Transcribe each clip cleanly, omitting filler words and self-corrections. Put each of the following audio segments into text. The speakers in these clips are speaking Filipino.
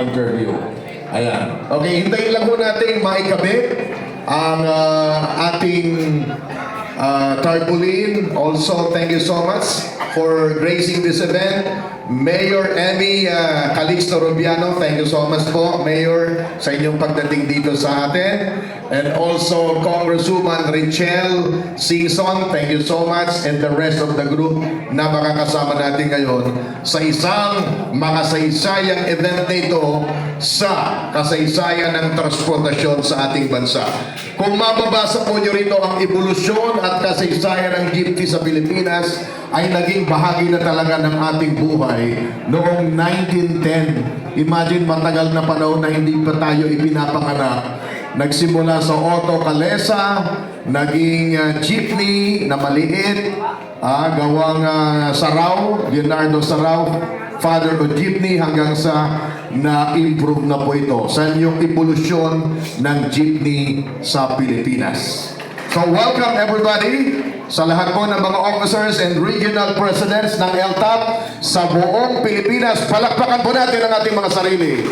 interview. Ayan. Okay, hintayin lang po natin maikabit ang ating tarpaulin. Also, thank you so much for gracing this event. Mayor Emmy Calixto Rubiano, thank you so much po, Mayor, sa inyong pagdating dito sa atin. And also, Congresswoman Richelle Singson, thank you so much, and the rest of the group na makakasama natin ngayon sa isang makasaysayang event nito sa kasaysayan ng transportasyon sa ating bansa. Kung mababasa po nyo rito ang evolusyon at kasaysayan ng jeepney sa Pilipinas, ay naging bahagi na talaga ng ating buhay noong 1910. Imagine, matagal na panahon na hindi pa tayo ipinapanganak. Nagsimula sa auto kalesa, naging jeepney na maliit, gawang Saraw, Leonardo Saraw, father of jeepney, hanggang sa na-improve na po ito sa yung evolusyon ng jeepney sa Pilipinas. So welcome everybody sa lahat po ng mga officers and regional presidents ng LTAP sa buong Pilipinas. Palakpakan po natin ang ating mga sarili.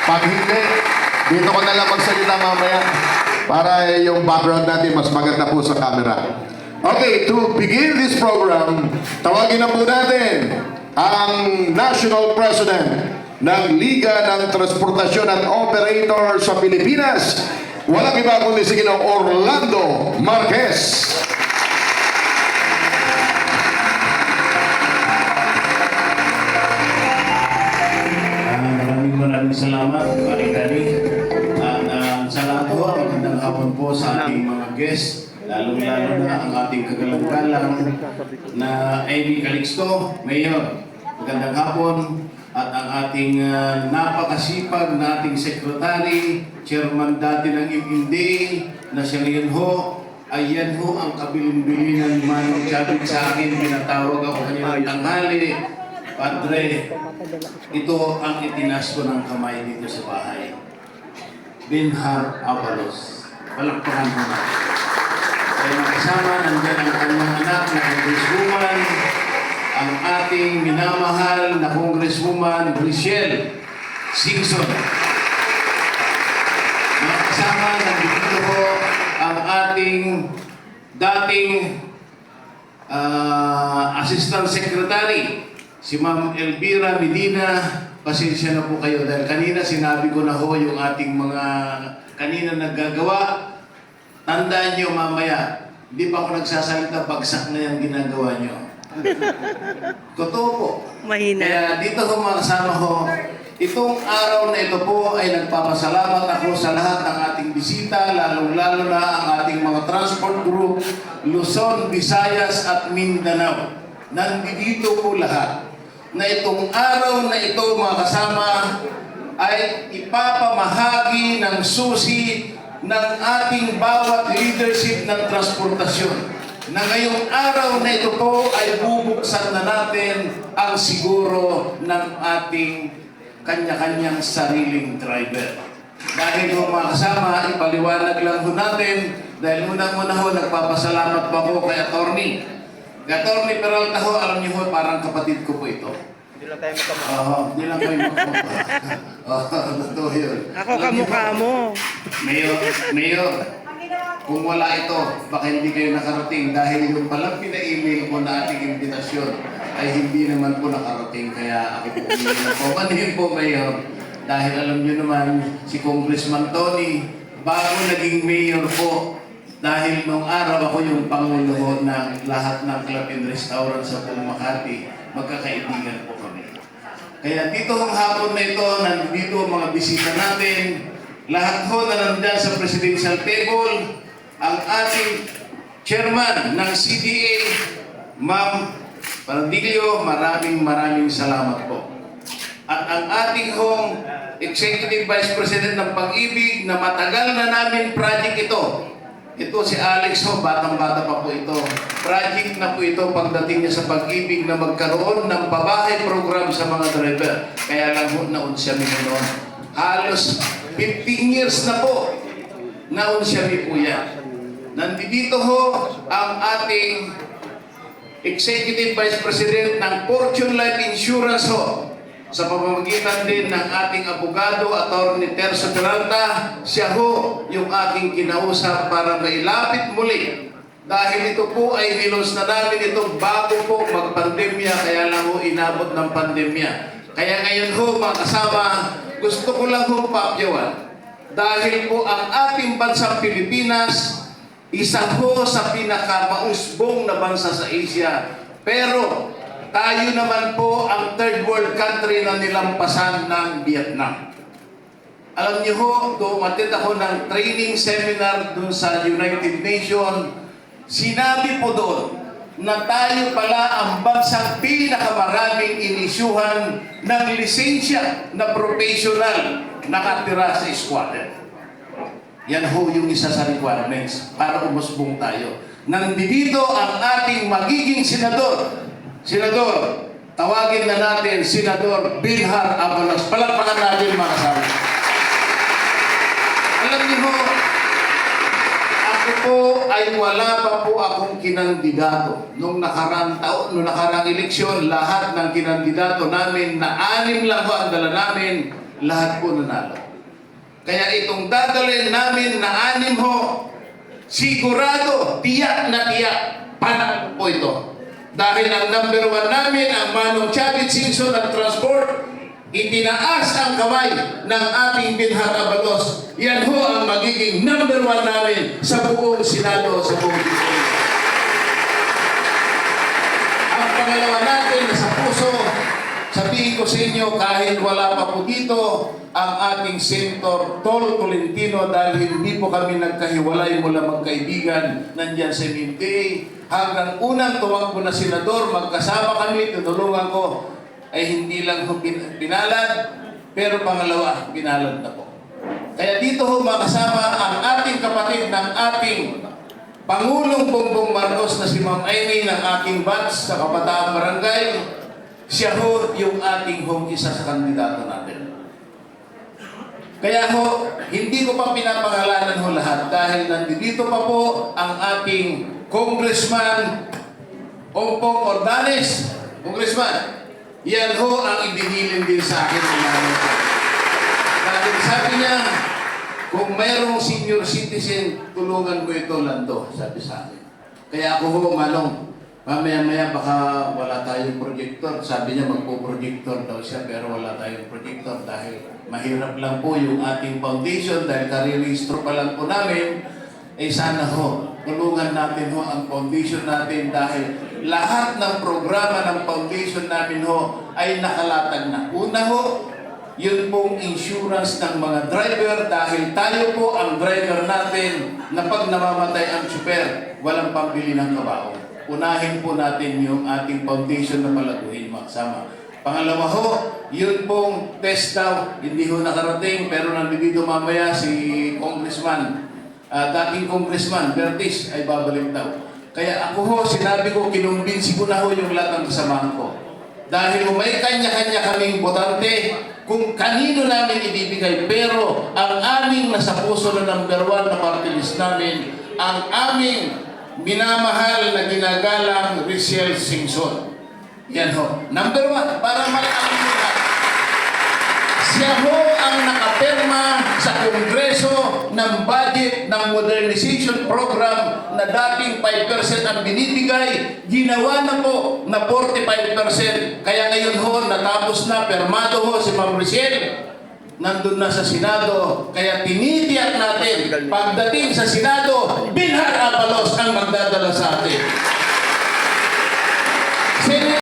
Pag hindi, dito ko na lang magsalita mamaya para yung background natin mas maganda po sa camera. Okay, to begin this program, tawagin na po natin ang National President ng Liga ng Transportasyon at Operator sa Pilipinas. Walang iba kundi si Ginoong Orlando Marquez. Maraming salamat, Paring Danny. At sa lahat po, magandang hapon po sa ating mga guests, lalong-lalo na ang ating kagalang-galang na Emmy Calixto, Mayor. Magandang hapon. At ang ating napakasipag na ating secretary, chairman dati ng MMD, na siya ngayon ho, ayan ho ang kabilin-bilinan Manong Chavit sa akin, pinatawag ako kanilang tanghali. Padre, ito ang itinaas ko ng kamay dito sa bahay. Benhar Avalos. Palakpakan mo na. Kaya makasama, nandiyan ang kanyang anak na Congresswoman, ang ating minamahal na Congresswoman Richelle Singson. Makasama, nandito po ang ating dating Assistant Secretary, si Ma'am Elvira Medina. Pasensya na po kayo dahil kanina sinabi ko na ho yung ating mga kanina naggagawa. Tandaan nyo mamaya, hindi pa ako nagsasalita, bagsak na yung ginagawa nyo. Totoo po. Mahina. Kaya dito ko makasama ho, itong araw na ito po ay nagpapasalamat ako sa lahat ng ating bisita, lalong-lalo na ang ating mga transport group, Luzon, Visayas at Mindanao. Nandito po lahat na itong araw na ito, mga kasama, ay ipapamahagi ng susi ng ating bawat leadership ng transportasyon. Na ngayong araw na ito po ay bubuksan na natin ang siguro ng ating kanya-kanyang sariling driver. Dahil ho, mga kasama, ipaliwanag lang ho natin, dahil unang-una ho, nagpapasalamat pa po kay Attorney. Attorney Peralta ho, alam niyo ho, parang kapatid ko po ito. Hindi lang tayo magkamukha. Oo, hindi lang kayo magkamukha. Oo, totoo yun. Ako kamukha mo. Mayor, kung wala ito, baka hindi kayo nakarating dahil yung palang pina-email ko na ating imbitasyon ay hindi naman po nakarating. Kaya ako po umiilan po. Manhin po, Mayor. Dahil alam niyo naman, si Congressman Tony, bago naging mayor po, dahil nung araw ako yung pangulo ng lahat ng club and restaurant sa buong Makati, magkakaibigan po kami. Kaya dito ang hapon na ito, nandito ang mga bisita natin, lahat ho na nandiyan sa presidential table, ang ating chairman ng CDA, Ma'am Pardillo, maraming salamat po. At ang ating hong Executive Vice President ng Pag-ibig na matagal na namin project ito. Ito si Alex ho, batang-bata pa po ito. Project na po ito pagdating niya sa Pag-ibig na magkaroon ng pabahay program sa mga driver. Kaya lang ho, naunsyami mo noon. Halos 15 years na po, naunsyami po yan. Nandito ho ang ating Executive Vice President ng Fortune Life Insurance ho. Sa pamamagitan din ng ating abogado, Atty. Terzo Peralta, siya ho yung aking kinausap para mailapit muli. Dahil ito po ay nilos na namin ito bago po magpandemya, kaya lang ho inabot ng pandemya. Kaya ngayon ho mga kasama, gusto ko lang ho paapyawan. Dahil po ang ating bansang Pilipinas, isa ho sa pinakamausbong na bansa sa Asia. Pero tayo naman po ang third world country na nilampasan ng Vietnam. Alam niyo ho, umattend ako ng training seminar dun sa United Nations. Sinabi po doon na tayo pala ang bansang pinakamaraming inisyuhan ng lisensya na professional nakatira sa squatter. Yan ho yung isa sa requirements para umusbong tayo. Nandito ang ating magiging senador. Senador, tawagin na natin Senador Bilhar Abalos. Palakpakan natin mga kasama. Alam niyo ho, ako po ay wala pa po akong kinandidato. Nung nakarang taon, nung nakarang eleksyon, lahat ng kinandidato namin na 6 lang ho ang dala namin, lahat po nanalo. Kaya itong dadalhin namin na 6 ho, sigurado, tiyak na tiyak, panalo po ito. Dahil ang number 1 namin, ang Manong Chavit Singson at Transport, itinaas ang kamay ng ating Bilhar Abalos. Yan ho ang magiging number 1 namin sa buong Senado, sa buong Pilipinas. Ang pangalawa natin na sa puso, sabihin ko sa inyo, kahit wala pa po dito, ang ating Senator Tol Tolentino, dahil hindi po kami nagkahiwalay mula magkaibigan, nandyan sa MMDA, hanggang unang tumakbo na senador, magkasama kami, tinulungan ko, ay hindi lang ho pinalad, pero pangalawa, pinalad na po. Kaya dito ho makasama ang ating kapatid ng ating Pangulong Bongbong Marcos na si Ma'am Amy ng aking batch sa Kapataang Barangay. Siya ho yung ating isa sa kandidato natin. Kaya ho, hindi ko pa pinapangalanan ho lahat dahil nandito pa po ang ating Congressman Ompong Ordanes. Congressman, yan ho ang ibinilin din sa akin ng nanay ko. Dahil sabi niya, kung mayroong senior citizen, tulungan mo ito, Lando, sabi sa akin. Kaya ako ho, Manong, mamaya-maya baka wala tayong projector. Sabi niya magpo-projector daw siya pero wala tayong projector dahil mahirap lang po yung ating foundation dahil karirehistro pa lang po namin. Eh sana ho, tulungan natin ho ang foundation natin dahil lahat ng programa ng foundation namin ho ay nakalatag na. Una ho, yun pong insurance ng mga driver dahil tayo po ang driver natin na pag namamatay ang super, walang pambili ng kabaong. Unahin po natin yung ating foundation na palaguin mga kasama. Pangalawa ho, yun pong test daw, hindi ho nakarating pero nandito mamaya si Congressman, dating Congressman Bertis ay babalik daw. Kaya ako ho, sinabi ko, kinumbinsi ko na ho yung lahat ng kasamahan ko. Dahil may kanya-kanya kaming botante kung kanino namin ibibigay. Pero ang aming nasa puso na number 1 na party list namin, ang aming minamahal na ginagalang Rachel Singson. Yan ho. Number 1, para malaman mo na. Siya ho ang nakapirma sa Kongreso ng budget ng modernization program na dating 5% ang binibigay, ginawa na po na 45%. Kaya ngayon ho, natapos na, permado ho si Ma'am Rachel. Nandun na sa Senado, kaya tinitiyak natin, pagdating sa Senado, Bilhar Abalos ang magdadala sa atin.